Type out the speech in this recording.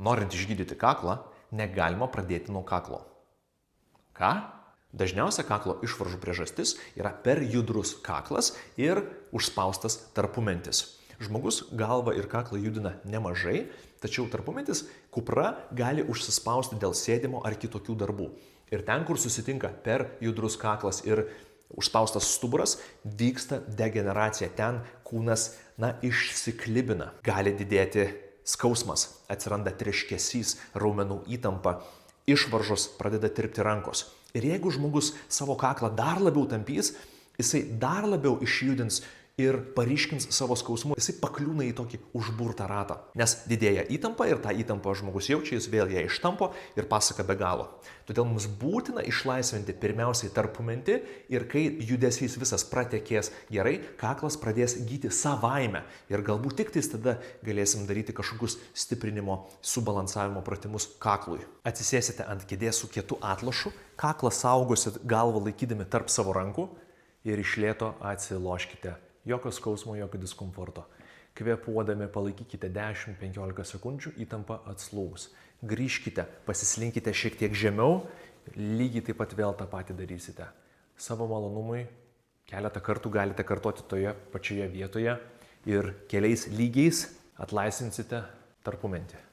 Norint išgydyti kaklą, negalima pradėti nuo kaklo. Ką? Dažniausia kaklo išvaržų priežastis yra per judrus kaklas ir užspaustas tarpumentis. Žmogus galvą ir kaklą judina nemažai, tačiau tarpumentis kupra gali užsispausti dėl sėdimo ar kitokių darbų. Ir ten, kur susitinka per judrus kaklas ir užspaustas stuburas, vyksta degeneracija. Ten kūnas, išsiklibina. Gali didėti skausmas, atsiranda treškesys, raumenų įtampa, išvaržos pradeda tirpti rankos. Ir jeigu žmogus savo kaklą dar labiau tampys, jisai dar labiau išjudins ir paryškins savo skausmų, jisai pakliūna į tokį užburtą ratą. Nes didėja įtampa ir tą įtampą žmogus jaučia, jis vėl ją ištampo ir pasaka be galo. Todėl mums būtina išlaisvinti pirmiausiai tarpumentį ir kai judesys visas pratekės gerai, kaklas pradės gyti savaime. Ir galbūt tik tais tada galėsim daryti kažkokius stiprinimo, subalansavimo pratimus kaklui. Atsisėsite ant kėdės su kietu atlošu, kaklą saugosit galvą laikydami tarp savo rankų ir iš lėto atsiloškite. Jokio skausmo, jokio diskomforto. Kvėpuodami palaikykite 10-15 sekundžių, įtampa atslūgs. Grįžkite, pasislinkite šiek tiek žemiau, lygiai taip pat vėl tą patį darysite. Savo malonumui keletą kartų galite kartoti toje pačioje vietoje ir keliais lygiais atlaisvinsite tarpumentį.